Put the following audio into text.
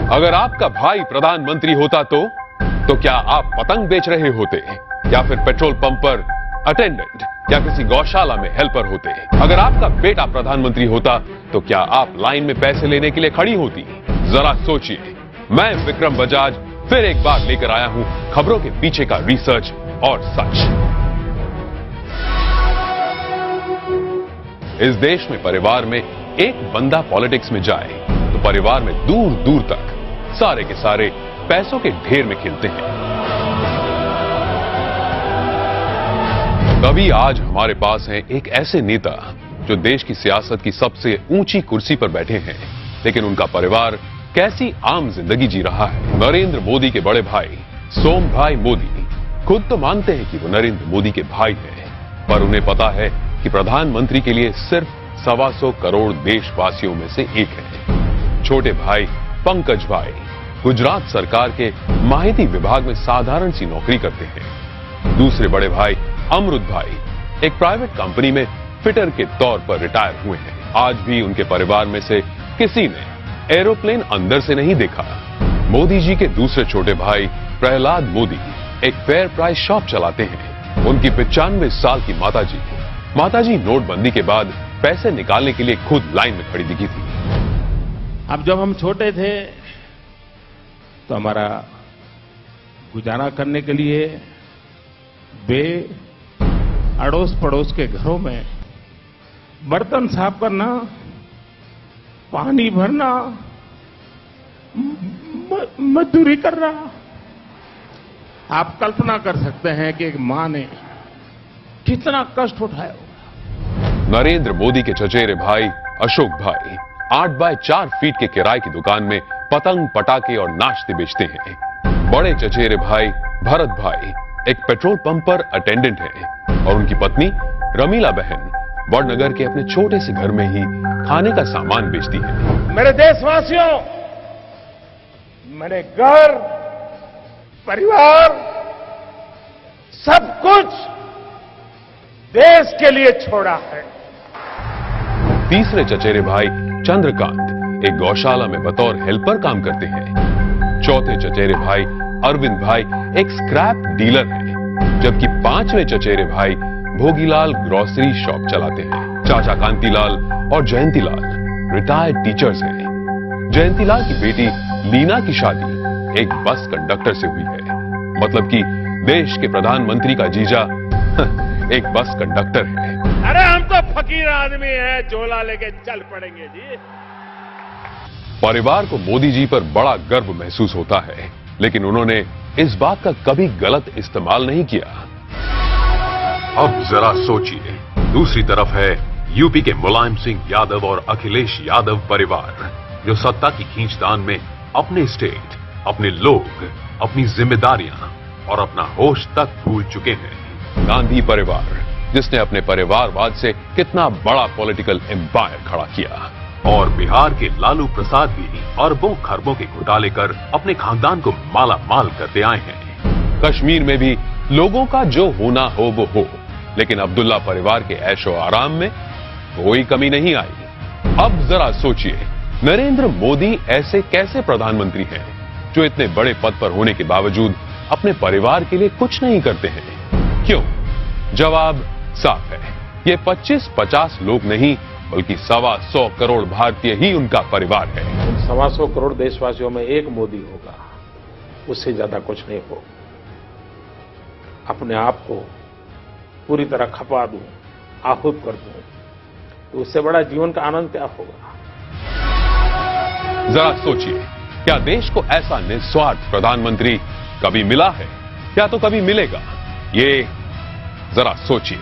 अगर आपका भाई प्रधानमंत्री होता तो क्या आप पतंग बेच रहे होते या फिर पेट्रोल पंप पर अटेंडेंट या किसी गौशाला में हेल्पर होते? अगर आपका बेटा प्रधानमंत्री होता तो क्या आप लाइन में पैसे लेने के लिए खड़ी होती? जरा सोचिए। मैं विक्रम बजाज फिर एक बार लेकर आया हूं खबरों के पीछे का रिसर्च और सच। इस देश में परिवार में एक बंदा पॉलिटिक्स में जाए तो परिवार में दूर दूर तक सारे के सारे पैसों के ढेर में खिलते हैं। तभी आज हमारे पास है एक ऐसे नेता जो देश की सियासत की सबसे ऊंची कुर्सी पर बैठे हैं, लेकिन उनका परिवार कैसी आम जिंदगी जी रहा है। नरेंद्र मोदी के बड़े भाई सोम भाई मोदी खुद तो मानते हैं कि वो नरेंद्र मोदी के भाई हैं, पर उन्हें पता है कि प्रधानमंत्री के लिए सिर्फ 125 करोड़ देशवासियों में से एक है। छोटे भाई पंकज भाई गुजरात सरकार के माहिती विभाग में साधारण सी नौकरी करते हैं। दूसरे बड़े भाई अमृत भाई एक प्राइवेट कंपनी में फिटर के तौर पर रिटायर हुए हैं। आज भी उनके परिवार में से किसी ने एरोप्लेन अंदर से नहीं देखा। मोदी जी के दूसरे छोटे भाई प्रहलाद मोदी एक फेयर प्राइस शॉप चलाते हैं। उनकी 95 साल की माताजी नोटबंदी के बाद पैसे निकालने के लिए खुद लाइन में खड़ी दिखी थी। अब जब हम छोटे थे तो हमारा गुजारा करने के लिए वे अड़ोस पड़ोस के घरों में बर्तन साफ करना, पानी भरना, मजदूरी करना। आप कल्पना कर सकते हैं कि एक मां ने कितना कष्ट उठाया होगा। नरेंद्र मोदी के चचेरे भाई अशोक भाई 8 बाय 4 फीट के किराए की दुकान में पतंग पटाखे और नाश्ते बेचते हैं। बड़े चचेरे भाई भरत भाई एक पेट्रोल पंप पर अटेंडेंट हैं और उनकी पत्नी रमीला बहन वडनगर के अपने छोटे से घर में ही खाने का सामान बेचती है। मेरे देशवासियों, मैंने घर, परिवार, सब कुछ देश के लिए छोड़ा है। तीसरे चचेरे भाई चंद्रकांत एक गौशाला में बतौर हेल्पर काम करते हैं। चौथे चचेरे भाई अरविंद भाई एक स्क्रैप डीलर हैं, जबकि पांचवें चचेरे भाई भोगीलाल ग्रोसरी शॉप चलाते हैं। चाचा कांतीलाल और जयंतीलाल रिटायर्ड टीचर्स हैं। जयंतीलाल की बेटी लीना की शादी एक बस कंडक्टर से हुई है, मतलब कि देश के प्रधानमंत्री का जीजा एक बस कंडक्टर है। अरे हम तो फकीर आदमी हैं, झोला लेके चल पड़ेंगे जी। परिवार को मोदी जी पर बड़ा गर्व महसूस होता है, लेकिन उन्होंने इस बात का कभी गलत इस्तेमाल नहीं किया। अब जरा सोचिए, दूसरी तरफ है यूपी के मुलायम सिंह यादव और अखिलेश यादव परिवार, जो सत्ता की खींचतान में अपने स्टेट, अपने लोग, अपनी जिम्मेदारियां और अपना होश तक भूल चुके हैं। गांधी परिवार, जिसने अपने परिवारवाद से कितना बड़ा पॉलिटिकल एम्पायर खड़ा किया, और बिहार के लालू प्रसाद भी अरबों खरबों के घोटाले कर अपने खानदान को माला माल करते आए हैं। कश्मीर में भी लोगों का जो होना हो वो हो, लेकिन अब्दुल्ला परिवार के ऐशो आराम में कोई कमी नहीं आई। अब जरा सोचिए, नरेंद्र मोदी ऐसे कैसे प्रधानमंत्री हैं जो इतने बड़े पद पर होने के बावजूद अपने परिवार के लिए कुछ नहीं करते हैं? क्यों? जवाब साफ है, ये 25-50 लोग नहीं बल्कि 125 करोड़ भारतीय ही उनका परिवार है। 125 करोड़ देशवासियों में एक मोदी होगा, उससे ज्यादा कुछ नहीं हो। अपने आप को पूरी तरह खपा दूं, आहूत कर दूं, तो उससे बड़ा जीवन का आनंद क्या होगा? जरा सोचिए, क्या देश को ऐसा निस्वार्थ प्रधानमंत्री कभी मिला है या तो कभी मिलेगा? ये जरा सोचिए।